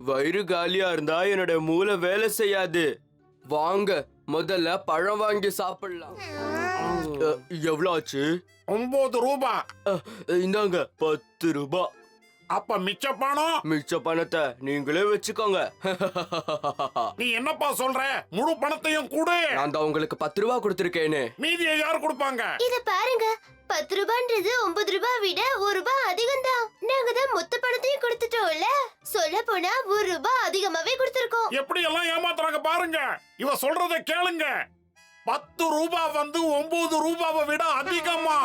வயிறு காலியா இருந்தா என்னோட மூளை வேலை செய்யாது. வாங்க முதல்ல பழம் வாங்கி சாப்பிடலாம். எவ்வளவு ஆச்சு? 9 ரூபாய். இந்தாங்க 10 ரூபாய். அப்ப மிச்ச பணம்? மிச்ச பணத்தை நீங்களே வச்சுக்கோங்க. நீ என்னப்பா சொல்ற? முழு பணத்தையும் கொடு. நான் தான் உங்களுக்கு 10 ரூபாய் கொடுத்திருக்கேனே. மீதியை யார் கொடுப்பாங்க? இத பாருங்க, 10 ரூபான்றது 9 ரூபாய் விட 1 ரூபாய் அதிகம் தான். நாங்க தான் மொத்த பணத்தையும் கொடுத்துட்டோம்ல. சொல்ல போனா 1 ரூபாய் அதிகமாவே கொடுத்திருக்கோம். எப்படி எல்லாம் ஏமாத்துறாங்க பாருங்க. இவ சொல்றத கேளுங்க. 10 ரூபாய் வந்து 9 ரூபாவை விட அதிகமா?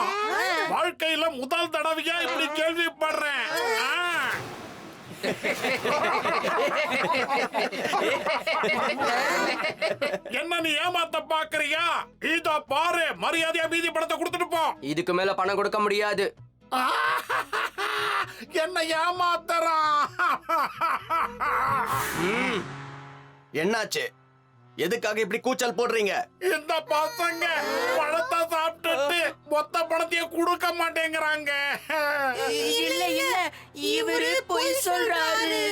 வாழ்க்கையில முதல் தடவையா இப்படி கேள்விப்படுறேன். என்ன நீ ஏமாத்த பாக்குறியா? இதோ பாரு, மரியாதையா மீதி பணத்தை கொடுத்துட்டு போ. இதுக்கு மேல பணம் கொடுக்க முடியாது. என்ன ஏமாத்துறான். என்னாச்சு? எதுக்காக இப்படி கூச்சல் போடுறீங்க? இந்த பசங்க பழத்தை சாப்பிட்டுட்டு மொத்த பணத்தையும் கொடுக்க மாட்டேங்கிறாங்க. இல்ல இல்ல, இவரு பொய் சொல்றாரு.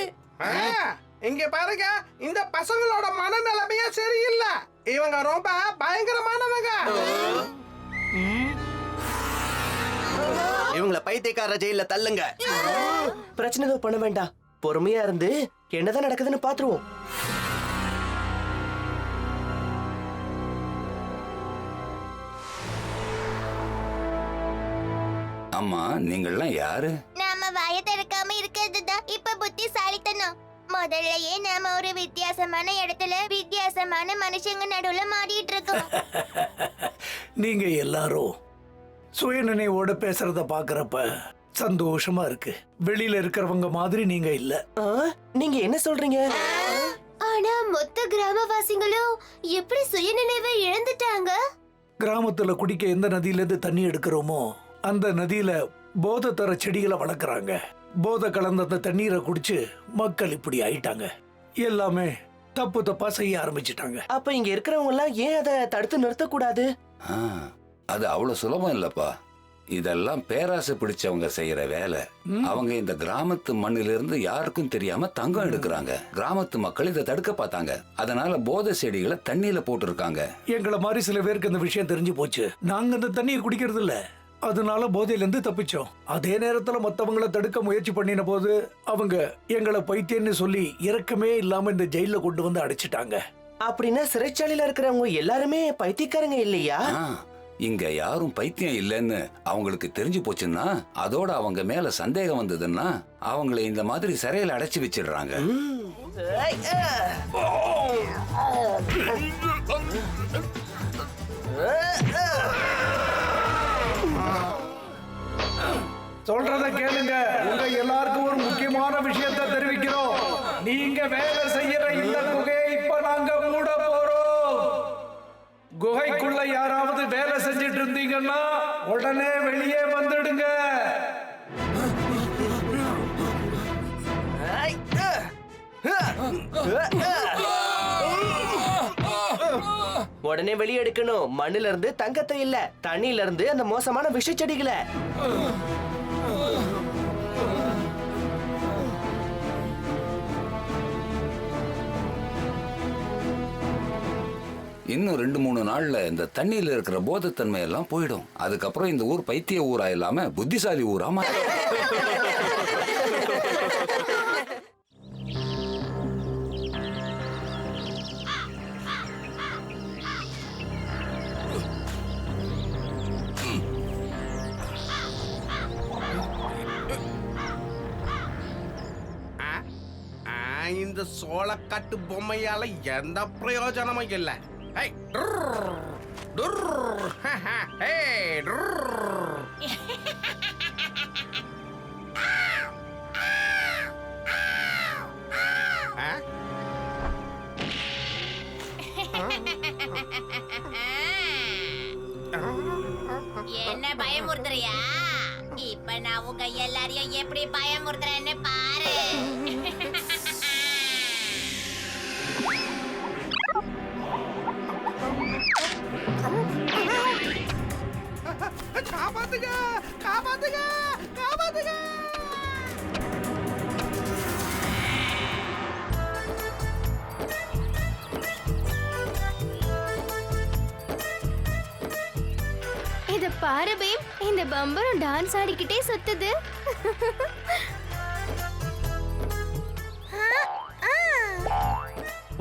இங்க பாருங்க, இந்த பசங்களோட மனநிலைமையே சரியில்லை. இவங்க ரொம்ப பயங்கரமானவங்க. இவங்கள பைத்தியக்கார ஜெயில தள்ளுங்க. பிரச்சனை எதுவும் பண்ண வேண்டாம். பொறுமையா இருந்து என்னதான் நடக்குதுன்னு பாத்துருவோம். அம்மா, நீங்கள்லாம் யாரு? நாம வாய திறக்காம இருக்கிறதுதான் இப்ப புத்திசாலித்தனம். முதல்லயே நாம ஒரு வித்தியாசமான இடத்துல வித்தியாசமான மனுஷங்க நடுவுல மாடிட்டு இருக்கோம். நீங்க எல்லாரும் சுயநினைவோட பேசுறத பாக்குறப்ப சந்தோஷமா இருக்கு. வெளியில இருக்கிறவங்க மாதிரி நீங்க இல்ல. நீங்க என்ன சொல்றீங்க? ஆனா மொத்த கிராமவாசிகளும் எப்படி சுயநினைவை இழந்துட்டாங்க? கிராமத்துல குடிக்க எந்த நதியில இருந்து தண்ணி எடுக்கிறோமோ அந்த நதியில போதை தர செடிகளை வளர்க்குறாங்க. போதை கலந்த அந்த தண்ணீரை குடிச்சு மக்கள் இப்படி ஆயிட்டாங்க. எல்லாமே தப்பு தப்பா செய்ய ஆரம்பிச்சிட்டாங்க. அப்ப இங்க இருக்கிறவங்க எல்லாம் ஏன் அதை தடுத்து நிறுத்த கூடாது? அது அவ்வளவு சுலபம் இல்லப்பா. இதெல்லாம் பேராசை பிடிச்சவங்க செய்யற வேலை. அவங்க இந்த கிராமத்து மண்ணிலிருந்து யாருக்கும் தெரியாம தங்கம் எடுக்கிறாங்க. கிராமத்து மக்கள் இதை தடுக்க பார்த்தாங்க. அதனால போதை செடிகளை தண்ணியில போட்டு இருக்காங்க. எங்களை மாதிரி சில பேருக்கு இந்த விஷயம் தெரிஞ்சு போச்சு. நாங்க இந்த தண்ணியை குடிக்கிறது இல்ல, அதனால போதையில இருந்து தப்பிச்சோம். அதே நேரத்துல மத்தவங்களை தடுக்க முயற்சி பண்ணின போது அவங்க எங்களை பைத்தியன்னு சொல்லி இரக்கமே இல்லாம இந்த ஜெயில கொண்டு வந்து அடைச்சிட்டாங்க. அப்படின்னா சிறைச்சாலையில இருக்கிறவங்க எல்லாருமே பைத்தியக்காரங்க இல்லையா? இங்க யாரும் பைத்தியம் இல்லைன்னு அவங்களுக்கு தெரிஞ்சு போச்சுன்னா, அதோட அவங்க மேல சந்தேகம் வந்ததுன்னா அவங்களை இந்த மாதிரி சிறையில அடைச்சு வச்சிடுறாங்க. சொல்றத கேளுங்க. உங்க எல்லாருக்கும் ஒரு முக்கியமான விஷயத்தை தெரிவிக்கிறோம். நீங்க வேலை செய்யற இந்த குகையை இப்ப நாங்க மூட போறோம். குகைக்குள்ள யாராவது வேலை செஞ்சிட்டு இருந்தீங்கன்னா உடனே வெளியே வந்துடுங்க. உடனே வெளியே எடுக்கணும். மண்ணுல இருந்து தங்கத்தை இல்ல, தண்ணியில இருந்து அந்த மோசமான விஷ செடிகளை. இன்னும் 2-3 நாள்ல இந்த தண்ணியில இருக்கிற போதைத்தன்மை எல்லாம் போயிடும். அதுக்கப்புறம் இந்த ஊர் பைத்திய ஊரா இல்லாம புத்திசாலி ஊரா மாறும். இந்த சோளக்காட்டு பொம்மையால எந்த பிரயோஜனமும் இல்ல. என்ன பயமுறுத்துறியா? இப்ப நான் உங்க எல்லாரையும் எப்படி பயமுறுத்துறேன்னு பாரு. காப்பாத்துங்க, காப்பாத்துங்க, காப்பாத்துங்க. பாரு பீம், இந்த பம்பரம் டான்ஸ் ஆடிக்கிட்டே சுத்துது.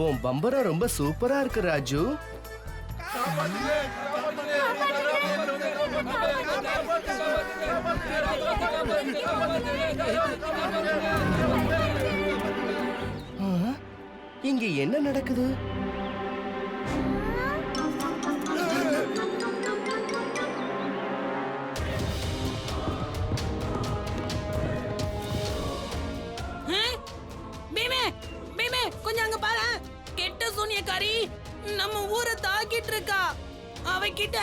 உன் பம்பரம் ரொம்ப சூப்பரா இருக்கு ராஜு. இங்க என்ன நடக்குது? பீமே பீமே கொஞ்சம் அங்க பாரு. கெட்ட சூனியக்காரி நம்ம ஊரை தாக்கிட்டு இருக்கா. அவகிட்ட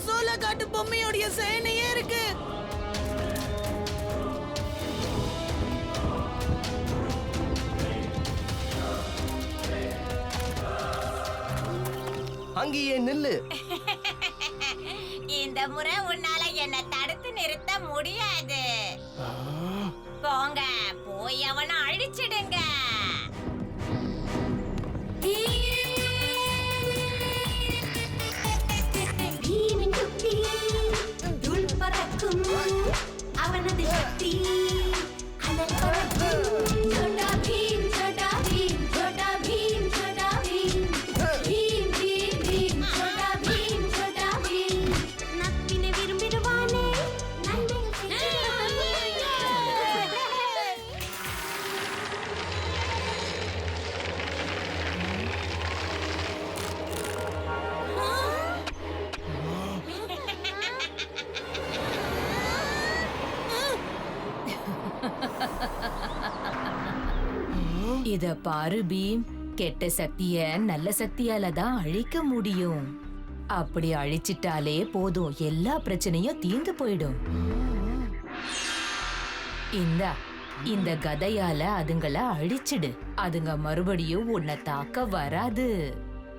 சோளக்காட்டு பொம்மையோடைய சேனையே இருக்கு. அங்கேயே நில்லு. இந்த முறை உன்னால என்ன தடுத்து நிறுத்த முடியாது. போங்க, போய் அவனை அழிச்சிடுங்க. அவனது சக்தி இத பாரு பீம், கெட்ட சக்திய நல்ல சக்தியால தான் அழிக்க முடியும். அப்படி அழிச்சிட்டாலே போதும், எல்லா பிரச்சனையும் தீர்ந்து போயிடும். இந்த கதையால அதுங்கள அழிச்சிடு. அதுங்க மறுபடியும் உன்னை தாக்க வராது.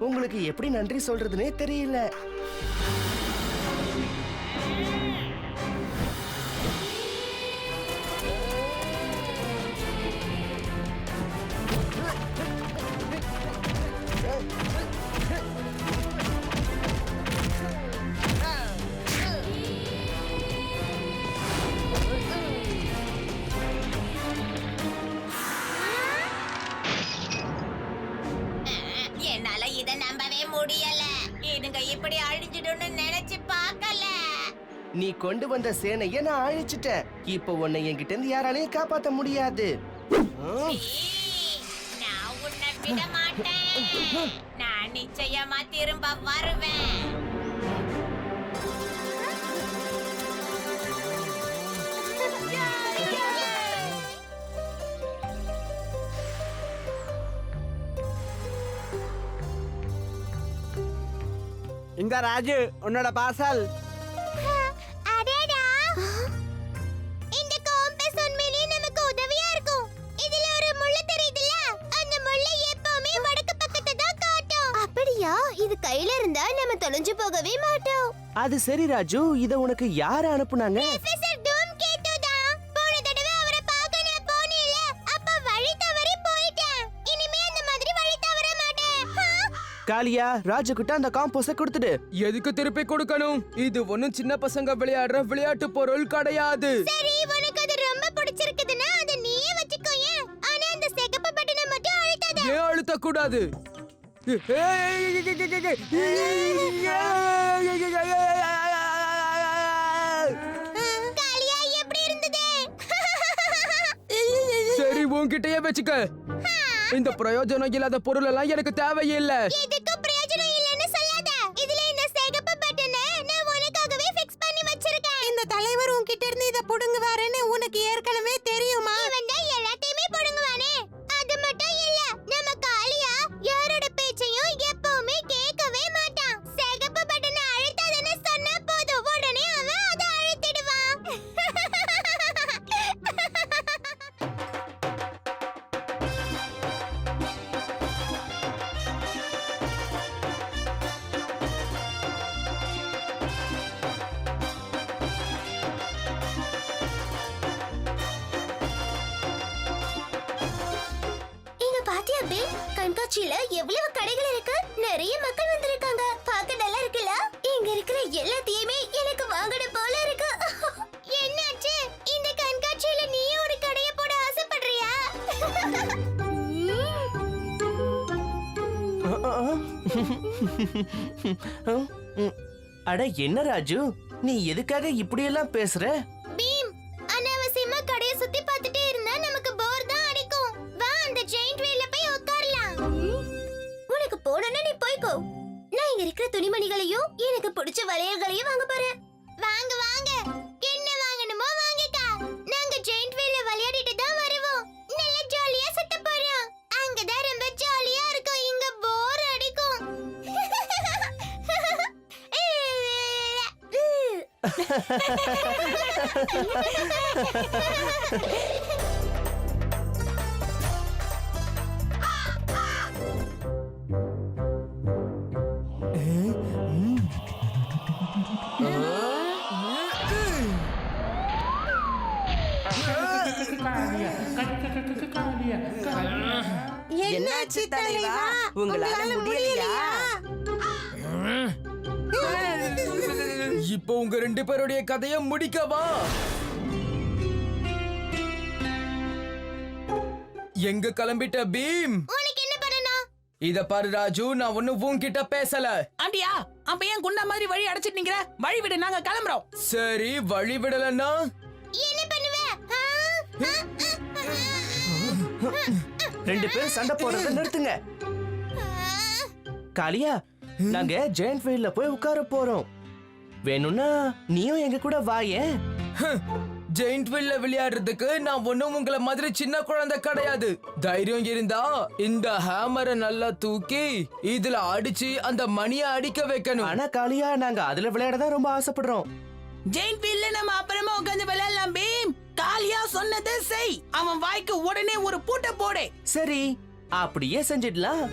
உங்களுக்கு எப்படி நன்றி சொல்றதுனே தெரியல. என்னால இத நம்பவே முடியல. இதுங்க இப்படி அழிஞ்சிடும்னு நினைச்சு பார்க்கல. நீ கொண்டு வந்த சேனைய நான் அழிச்சிட்டேன். இப்ப உன்னை என்கிட்ட இருந்து யாராலையும் காப்பாத்த முடியாது. நான் உன்னை விட மாட்டேன். நான் நிச்சயமா திரும்ப வருவேன். இந்த ராஜு உன்னோட பார்சல். அடடா, இந்த காம்பஸ் உண்மையிலேயே நமக்கு உதவியா இருக்கும். இதுல ஒரு முள்ளு தெரியுதுல, அந்த முள்ளு எப்பவுமே வடக்கு பக்கத்தை தான் காட்டும். அப்படியா? இது கையில இருந்தா நம்ம தொலைஞ்சு போகவே மாட்டோம். அது சரி ராஜு, இத உனக்கு யாரு அனுப்புனாங்க? ப்ரொஃபசர் டூம்கேட்டு தான். போன தடவை அவரை பார்க்க நான் போனேன்ல, அப்ப வழி தவறி போயிட்டேன். இனிமே அந்த மாதிரி வழி தவற மாட்டேன். காளியா, ராஜு கிட்ட அந்த காம்போஸ கொடுத்துடு. எதுக்கு திருப்பி கொடுக்கணும்? இது ஒண்ணும் சின்ன பசங்க விளையாடுற விளையாட்டு பொருள் கிடையாது. சரி, உனக்கு அது ரொம்ப பிடிச்சிருக்குதுன்னா அதை நீயே வச்சுக்கோயேன். ஆனா அந்த சிகப்பு பட்டனை மட்டும் அழுத்தாத. ஏன் அழுத்த கூடாது? காளியா, எப்படி இருந்தது? சரி, உன்கிட்டயே வச்சுக்க. இந்த பிரயோஜனம் இல்லாத பொருள் எல்லாம் எனக்கு தேவையில்லை. எதுக்கு பிரயோஜனம் இல்லைன்னு சொல்லாத. இதுல இந்த சிகப்பு பட்டனை நான் உனக்காகவே ஃபிக்ஸ் பண்ணி வச்சிருக்கேன். இந்த தலைவர் உன்கிட்ட இருந்து இத புடுங்குவாருன்னு உனக்கு ஏற்கனவே தெரியுமா? இவன் தான் எல்லாத்தையுமே புடுங்குவானே. அது மட்டும் இல்ல, நம்ம காளியா யாரோட பேச்சையும் எப்பவுமே கேட்கவே மாட்டான். சிகப்பு பட்டனை அழுத்தாதன்னு சொன்னா போதும், உடனே அவன் அதை அழுத்திடுவான். இங்க பாத்தியா பே, கண்காட்சியில எவ்வளவு கடைகள் இருக்கு. நிறைய மக்கள் வந்திருக்காங்க. பார்க்க நல்லா இருக்குல்ல? இங்க இருக்கிற எல்லாத்தையுமே எனக்கு அட என்ன ராஜு, நீ எதுக்காக இப்படி எல்லாம் பேசுற? பீம், அனாவசியமா கடையை சுத்தி பார்த்துட்டே இருந்தா நமக்கு போர் தான் அடிக்கும். வா அந்த ஜெயிண்ட் வீல்ல போய் உட்காரலாம். உனக்கு போடணும்னா நீ போய்க்கோ. நான் இங்க இருக்கிற துணிமணிகளையும் எனக்கு பிடிச்ச வளையல்களையும் வாங்க போறேன். வாங்க வாங்க, என்ன வாங்கணுமோ வாங்கிக்கா. நாங்க ஜெயிண்ட் வீல்ல விளையாடிட்டு தான் வருவோம். நல்ல ஜாலியா சுத்த போறோம். அங்கதான் ரொம்ப ஜாலியா இருக்கும். இங்க போர் அடிக்கும். என்னாச்சு தலைவா? உங்களால முடியலையா? இப்போ உங்க 2 பேருடைய கதையை முடிக்கவா? எங்க கிளம்பிட்ட பீம்? உனக்கு என்ன பண்ணணும்? இத பாரு ராஜு, நான் ஒண்ணும் உன்கிட்ட பேசல. அப்படியா? அப்ப ஏன் குண்டா மாதிரி வழி அடைச்சிட்டு நிக்கிற? வழி விடு, நாங்க கிளம்புறோம். சரி, வழி விடலன்னா என்ன பண்ணுவ? 2 பேரும் சண்டை போடுறத நிறுத்துங்க. காளியா, நாங்க ஜெயண்ட் வீல்ல போய் உட்கார போறோம். வேணும்னா நீயும் எங்க கூட வாயேன். ஜெயிண்ட் வீல்ல விளையாடுறதுக்கு நான் ஒண்ணும் உங்களை மாதிரி சின்ன குழந்தை கிடையாது. தைரியம் இருந்தா இந்த ஹேமரை நல்லா தூக்கி இதுல அடிச்சு அந்த மணியை அடிக்க வைக்கணும். ஆனா காளியா, நாங்க அதுல விளையாட தான் ரொம்ப ஆசைப்படுறோம். ஜெயிண்ட் வீல்ல நம்ம அப்புறமா உட்கார்ந்து விளையாடலாம் பீம். காளியா சொன்னதை செய். அவன் வாய்க்கு உடனே ஒரு பூட்டை போடு. சரி, அப்படியே செஞ்சிடலாம்.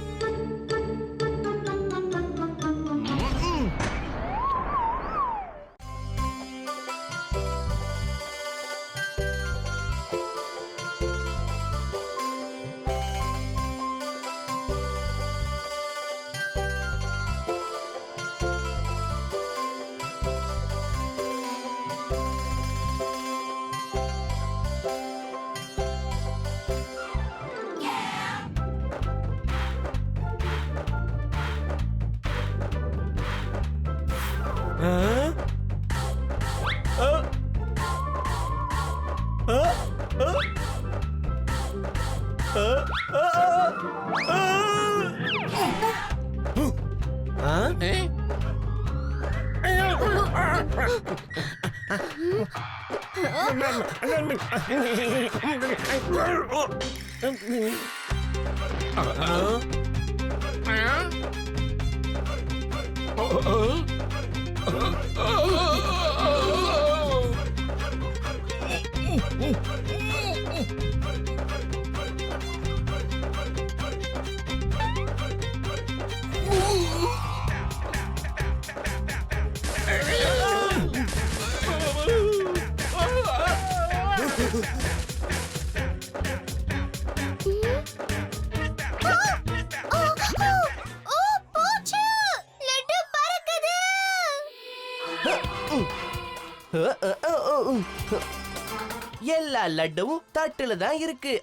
எல்லா லட்டுவும் தட்டுல தான் இருக்கு.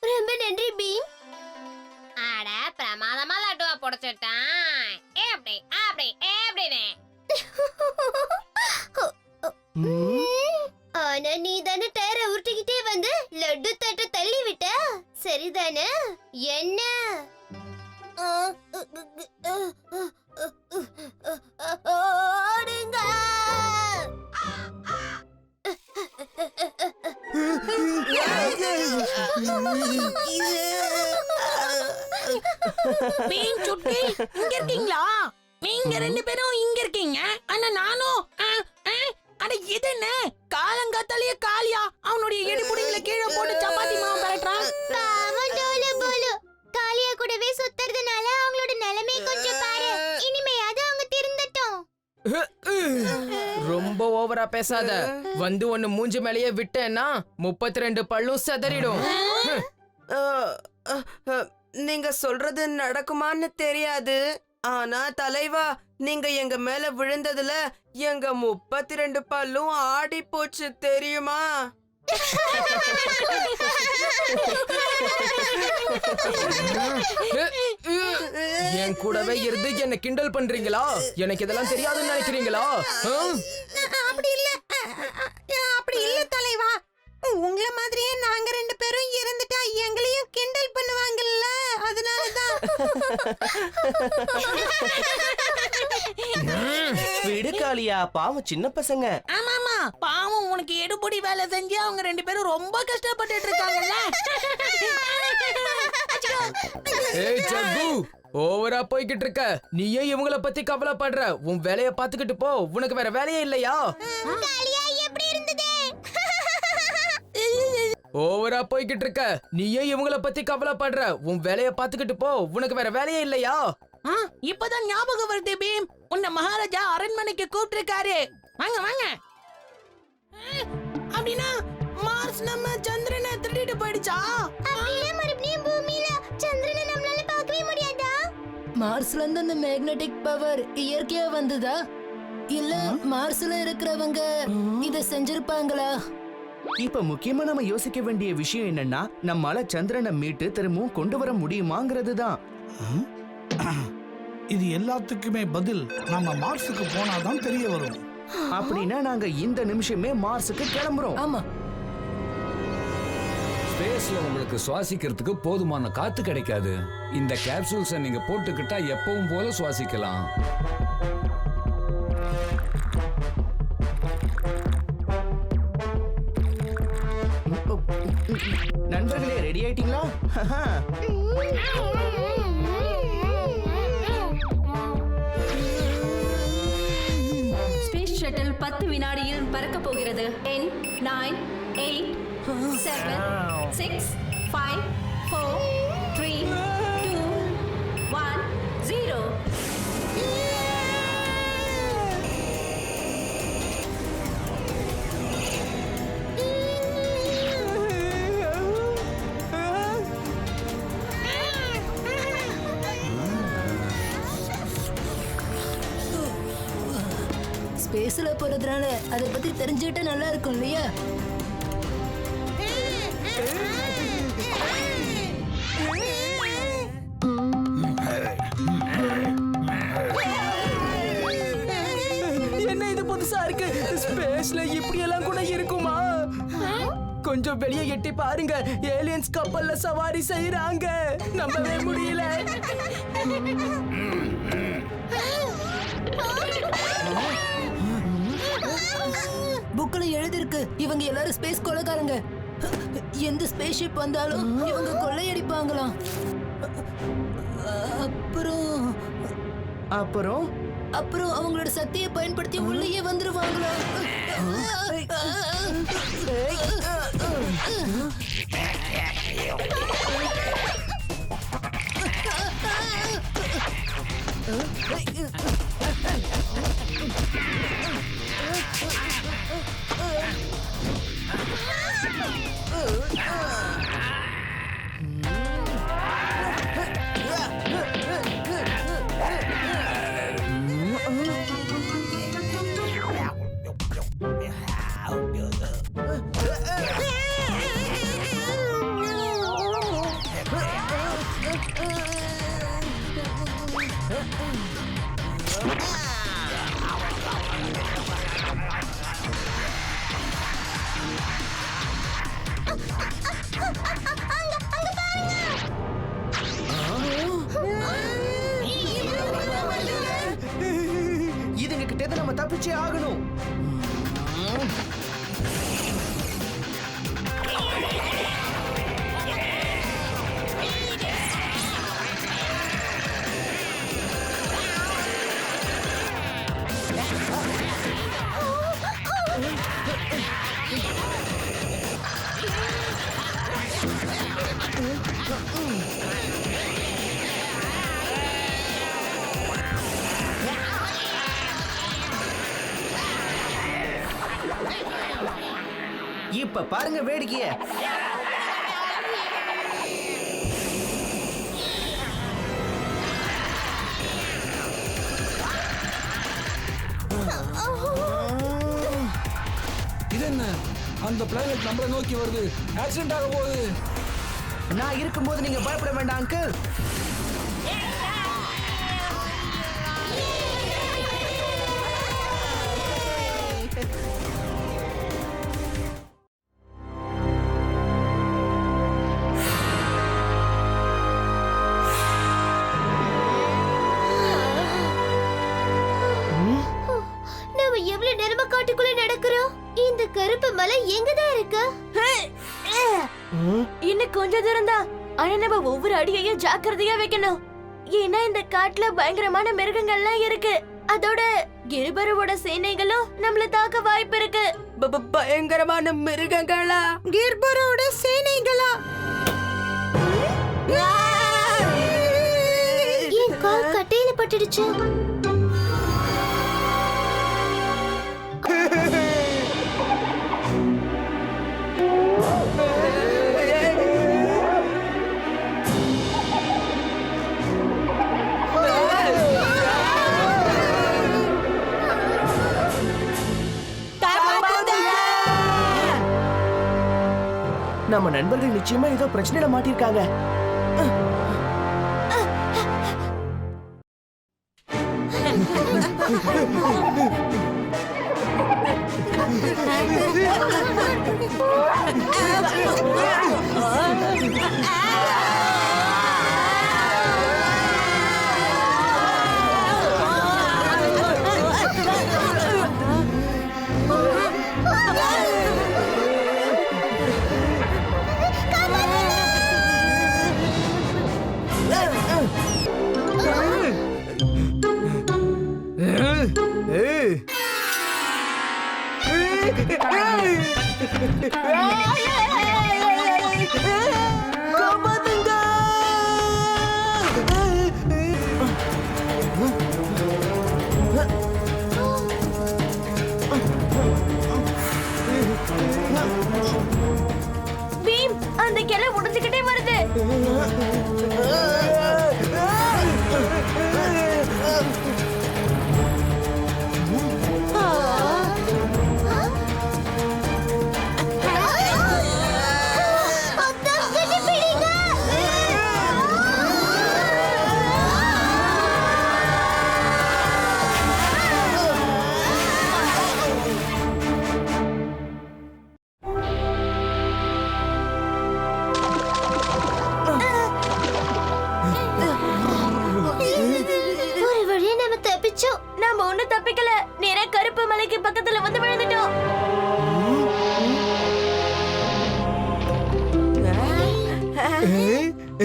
ரொம்ப நன்றி பீம். அட பிரமாதமா லட்டுவா புடிச்சிட்டான். எப்படி அப்படி எப்படினே? ஆனா நீ தானே டயர உருட்டிக்கிட்டே வந்து லட்டு தட்ட தள்ளி விட்ட, சரிதானே? என்ன ஓடுங்க. பீம் சுட்டி, இங்க இருக்கீங்களா? நீங்க 2 பேரும் இங்க இருக்கீங்க. ஆனா நானும் அட இது என்ன காலங்காத்தாலேயே காளியா அவனுடைய இடுப்புடிகளை கீழே போட்டு சப்பாத்தி மாவு பரட்டுறான். பாவம் டோலு போலு. காளியா கூடவே சுத்துறதுனால அவங்களோட நிலைமை கொஞ்சம் பாரு. இனிமையாவது அவங்க திருந்தட்டும். ரொம்ப ஓவரா பேசாத. வந்து ஒன்னு மூஞ்சி மேலேயே விட்டேன்னா 32 பல்லும் செதறிடும். நீங்க சொல்றது நடக்குமான்னு தெரியாது. ஆனா தலைவா, நீங்க எங்க மேல விழுந்ததுல எங்க 32 பல்லும் ஆடி போச்சு தெரியுமா? என் கூடவே இருந்து என்ன கிண்டல் பண்றீங்களா? எனக்கு இதெல்லாம் தெரியாதுன்னு நினைக்கிறீங்களா? அப்படி இல்ல அப்படி இல்ல தலைவா. உங்கள மாதிரியே நாங்க 2 பேரும் இருந்துட்டா எங்களையும் கிண்டல் பண்ணுவாங்கல்ல, அதனாலதான். விடுக்காளியா, பாவம் சின்ன பசங்க. ஆமாமா, பாவம் உனக்கு எடுபடி வேலை செஞ்சு அவங்க 2 பேரும் ரொம்ப கஷ்டப்பட்டுட்டு இருக்காங்கல்ல. ஏய் சக்கு, ஓவரா போய்கிட்டு இருக்க. நீயே இவங்கள பத்தி கவலைப்படுற. உன் வேலைய பாத்துக்கிட்டு போ. உனக்கு வேற வேலையே இல்லையா? காளியா எப்படி இருந்தது? ஓவரா போய்கிட்டு இருக்க. நீயே இவங்கள பத்தி கவலைப்படுற. உன் வேலைய பாத்துக்கிட்டு போ. உனக்கு வேற வேலையே இல்லையா? இப்பதான் ஞாபகம் வருது பீம். உன்னை மகாராஜா அரண்மனைக்கு கூப்பிட்டிருக்காரு. வாங்க வாங்க. அப்படின்னா மார்ஸ் நம்ம சந்திரனை திருடிட்டு போயிடுச்சா? அப்படியே மறுபடியும் பூமியில சந்திரனை நம்மளால பார்க்கவே முடியாதா? மார்ஸ்ல இருந்து அந்த மேக்னெட்டிக் பவர் இயற்கையா வந்ததா இல்ல மார்ஸ்ல இருக்கிறவங்க இத செஞ்சிருப்பாங்களா? இப்ப முக்கியமா நம்ம யோசிக்க வேண்டிய விஷயம் என்னன்னா, நம்மால சந்திரனை மீட்டு திரும்பவும் கொண்டு வர முடியுமாங்கிறது தான். இது எல்லாத்துக்குமே பதில் நம்ம மார்ஸுக்கு போனாதான் தெரிய வரும். அப்படின்னா நாங்க இந்த நிமிஷமே மார்ஸுக்கு கிளம்புறோம். ஆமா, ஸ்பேஸ்ல உங்களுக்கு சுவாசிக்கிறதுக்கு போதுமான காத்து கிடைக்காது. இந்த கேப்சூல்ஸை நீங்க போட்டுக்கிட்டா எப்பவும் போல சுவாசிக்கலாம். நண்பர்களே, ரெடி ஆயிட்டீங்களா? ஸ்பேஸ் ஷட்டில் 10 வினாடியில் பறக்க போகிறது. 10 9 8 7 6 5 4 3 2 1 0. ஸ்பேஸ்ல போறதுனால அதை பத்தி தெரிஞ்சுக்கிட்டா நல்லா இருக்கும் இல்லையா? என்ன இது புதுசா இருக்கு? ஸ்பேஸ்ல இப்படி எல்லாம் கூட இருக்குமா? கொஞ்சம் வெளியே எட்டி பாருங்க. ஏலியன்ஸ் கப்பல்ல சவாரி செய்யறாங்க. நம்பவே முடியல. புக்ல எழுதிருக்கு இவங்க எல்லாரும் ஸ்பேஸ் கொலைக்காரங்க. எந்த ஸ்பேஸ் ஷிப் வந்தாலும் இவங்க கொள்ளையடிப்பாங்களாம். அப்புறம் அப்புறம் அப்புறம் அவங்களோட சக்தியை பயன்படுத்தி உள்ளேயே வந்துருவாங்களா? இதுங்க கிட்ட நம்ம தப்பிச்சே ஆகணும். இப்ப பாருங்க வேடிக்கைய. இது என்ன? அந்த பிளானட் நம்மள நோக்கி வருது. ஆக்சிடென்ட் ஆக போகுது. நான் இருக்கும்போது நீங்க பயப்பட வேண்டாம் அங்கிள். நாம எவ்வளவு நேரமா காட்டுக்குள்ள நடக்கிறோம். இந்த கருப்பு மலை எங்கதான் இருக்கு? இன்னும் கொஞ்ச தூரம் தான். ஆனா நம்ம ஒவ்வொரு அடியையும் ஜாக்கிரதையா வைக்கணும். ஏன்னா இந்த காட்டுல பயங்கரமான மிருகங்கள்லாம் இருக்கு. அதோட கிருபரோட சேனைகளும் நம்மள தாக்க வாய்ப்பு இருக்கு. பயங்கரமான மிருகங்களா? கிர்பரோட சேனைகளா? என் கால் கட்டையில பட்டுடுச்சு. நம்ம நண்பர்கள் நிச்சயமா ஏதோ பிரச்சனையில மாட்டிருக்காங்க. பீம், அந்த கிளை உடைஞ்சுக்கிட்டே வருது. ஒரு வழியா நம்ம தப்பிச்சோம். நாம ஒண்ணும் தப்பிக்கல. நேரா கருப்பு மலைக்கு பக்கத்துல வந்து விழுந்துட்டோம்.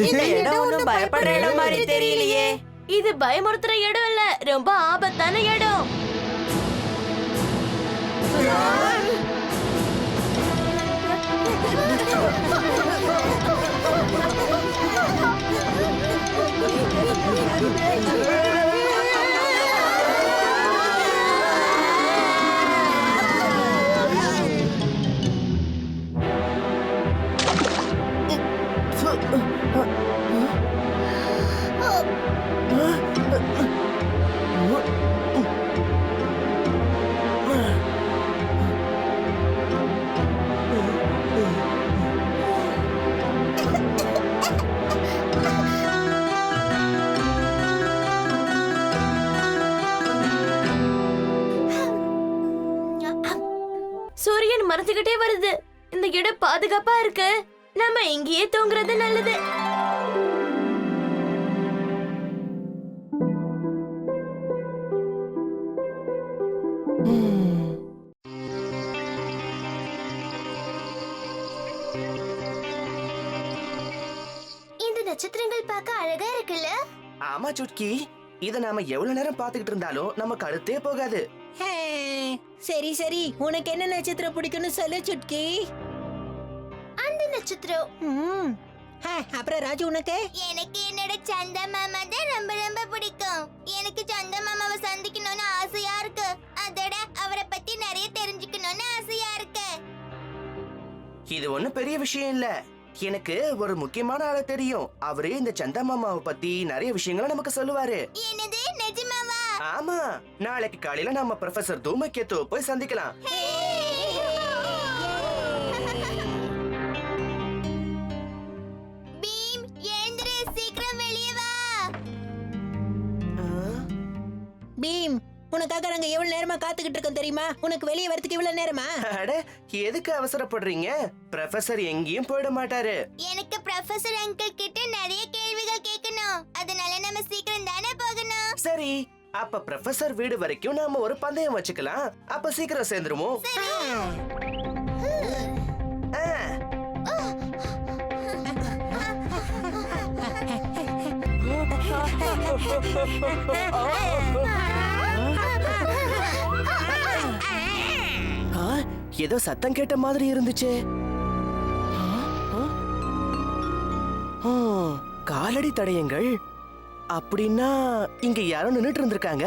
இந்த இடம் ஒண்ணும் பயப்படுற இடம் மாதிரி தெரியலையே. இது பயமுறுத்துற இடம் இல்ல, ரொம்ப ஆபத்தான இடம். சூரியன் மறைஞ்சுக்கிட்டே வருது. இந்த இடம் பாதுகாப்பா இருக்கு. நாம இங்கேயே தூங்குறது நல்லது. இந்த நட்சத்திரங்கள் பார்க்க அழகா இருக்குல்ல? ஆமா சுட்கி, இத நாம எவ்வளவு நேரம் பாத்துக்கிட்டு இருந்தாலும் நமக்கு அடுத்தே போகாது. சரி சரி, உனக்கு என்ன நட்சத்திரம் பிடிக்கும்னு சொல்லு சுட்கி. அந்த நட்சத்திரம். அப்புறம் ராஜு உனக்கு? எனக்கு என்னோட சந்தா மாமா தான் ரொம்ப ரொம்ப பிடிக்கும். எனக்கு சந்தா மாமாவை சந்திக்கணும்னு ஆசையா இருக்கு. அதோட அவரை பத்தி நிறைய தெரிஞ்சுக்கணும்னு ஆசையா இருக்கு. இது ஒண்ணும் பெரிய விஷயம் இல்ல. எனக்கு ஒரு முக்கியமான ஆள தெரியும். அவரே இந்த சந்தா மாமாவை பத்தி நிறைய விஷயங்களை நமக்கு சொல்லுவாரு. என்னது, நிஜமாவா? ஆமா, நாளைக்கு காலையில நம்ம ப்ரொஃபசர் தூமகேத்து போய் சந்திக்கலாம். பீம், உனக்காக நாங்க எவ்வளவு நேரமா காத்துக்கிட்டு இருக்கோம் தெரியுமா? உனக்கு வெளியே வரதுக்கு இவ்வளவு நேரமா? அட எதுக்கு அவசரப்படுறீங்க? ப்ரொஃபசர் எங்கேயும் போயிட மாட்டாரு. எனக்கு ப்ரொஃபசர் அங்கிள் கிட்ட நிறைய கேள்விகள் கேட்கணும். அதனால நம்ம சீக்கிரம் தானே போகணும். சரி, அப்ப ப்ரொஃபசர் வீடு வரைக்கும் நாம ஒரு பந்தயம் வச்சுக்கலாம். அப்ப சீக்கிரம் சேர்ந்துருவோம். ஏதோ சத்தம் கேட்ட மாதிரி இருந்துச்சு. காலடி தடயங்கள் அப்படின்னா இங்க யாரோ நின்னுட்டு இருந்திருக்காங்க,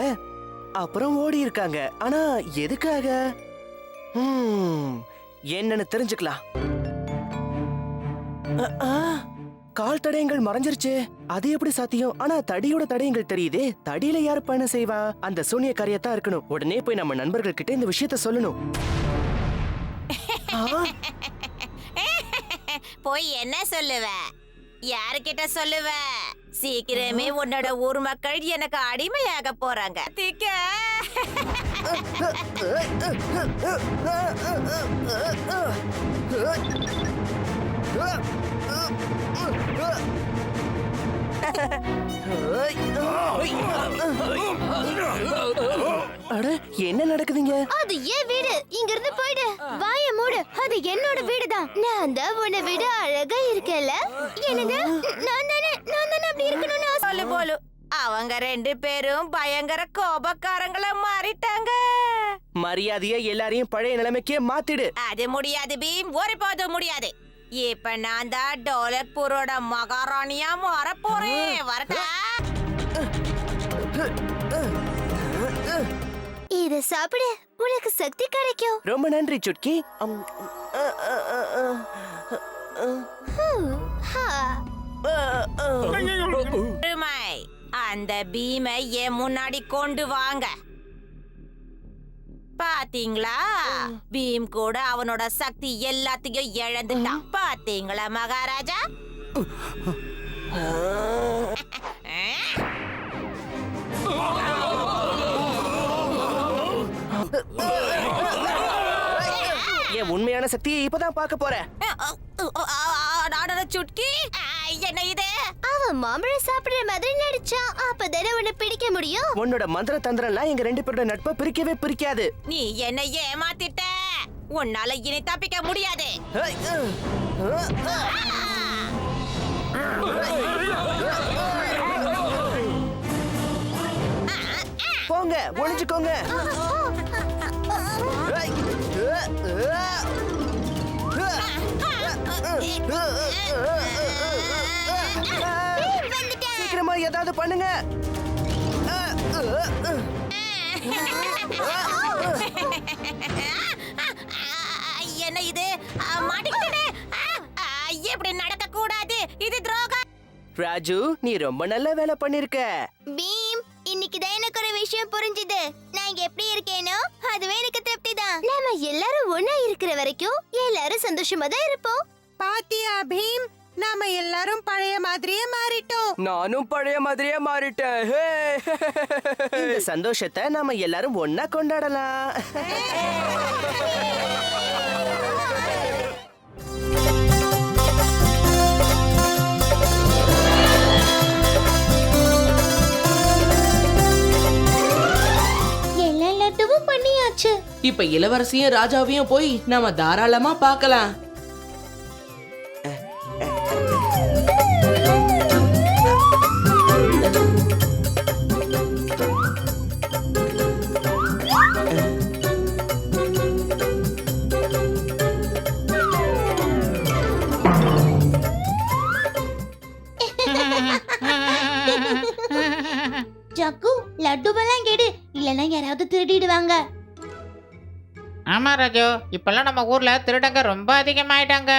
அப்புறம் ஓடி இருக்காங்க. ஆனா எதுக்காக? என்னன்னு தெரிஞ்சுக்கலாம். கால் தடயங்கள் மறைஞ்சிருச்சு. அது எப்படி சாத்தியம்? ஆனா தடியோட தடயங்கள் தெரியுதே. தடியில யாரு பயணம் செய்வா? அந்த சூனியக்காரியத்தான் இருக்கணும். உடனே போய் நம்ம நண்பர்கள் கிட்ட இந்த விஷயத்த சொல்லணும். போய் என்ன சொல்லுவ? யாருக்கிட்ட சொல்லுவ? சீக்கிரமே உன்னோட ஊர் மக்கள் எனக்கு அடிமையாக போறாங்க. அட என்ன நடக்குதுங்க? அது ஏன் வீடு. இங்க இருந்து போயிடு. வாய மூடு. அது என்னோட வீடு தான். நான் தான் உன்னை விட அழகா இருக்கேன்ல. என்னது? நான் தானே அப்படி இருக்கணும்னு சொல்லு போலு. அவங்க ரெண்டு பேரும் பயங்கர கோபக்காரங்களா மாறிட்டாங்க. மரியாதையா எல்லாரையும் பழைய நிலைமைக்கே மாத்திடு. அது முடியாது பீம், ஒருபோதும் முடியாது. இப்ப நான் தான் டோலக்பூரோட மகாராணியா மாற போறேன். வரட்டா? இத சாப்பிடு. உனக்கு சக்தி கிடைக்கும். ரொம்ப நன்றி சுட்கி. அந்த பீமை என் முன்னாடி கொண்டு வாங்க. பாத்தீங்களா, பீம் கூட அவனோட சக்தி எல்லாத்தையும் இழந்துட்டான். பாத்தீங்களா மகாராஜா? என் உண்மையான சக்தியை இப்பதான் பார்க்க போறேன். சுட்கி, என்ன இது? அவன் மாம்பழம் சாப்பிடுற மாதிரி நடிச்சான். அப்பதானே உன்னை பிடிக்க முடியும். உன்னோட மந்திர தந்திரம்லாம் எங்க ரெண்டு பேரோட நட்பை பிரிக்கவே பிரிக்காது. நீ என்ன ஏமாத்திட்ட. உன்னால இனி தப்பிக்க முடியாது. போங்க, ஒளிஞ்சுக்கோங்க. சீக்கிரமா ஏதாவது பண்ணுங்க. என்ன இது? மாட்டிக்கிட்டே. எப்படி நடக்க கூடாது. இது துரோகம். ராஜு, நீ ரொம்ப நல்ல வேலை பண்ணிருக்க. பீம், இன்னைக்குதான் எனக்கு ஒரு விஷயம் புரிஞ்சுது. நான் எப்படி இருக்கேனோ அதுவே எனக்கு திருப்தி தான். நாம எல்லாரும் ஒண்ணா இருக்கிற வரைக்கும் எல்லாரும் சந்தோஷமா தான் இருப்போம். பாத்தியா பீம், நாம எல்லாரும் பழைய மாதிரியே மாறிட்டோம். நானும் பழைய மாதிரியே மாறிட்டேன். இந்த சந்தோஷத்தை நாம எல்லாரும் ஒண்ணா கொண்டாடலாம். எல்லா லட்டுவும் பண்ணியாச்சு. இப்ப இளவரசியும் ராஜாவையும் போய் நாம தாராளமா பார்க்கலாம். ஜக்கு, லட்டுவெல்லாம் கேடு. இல்லனா யாராவது திருடிடுவாங்க. ஆமா ராஜு, இப்பெல்லாம் நம்ம ஊர்ல திருடங்க ரொம்ப அதிகமாயிட்டாங்க.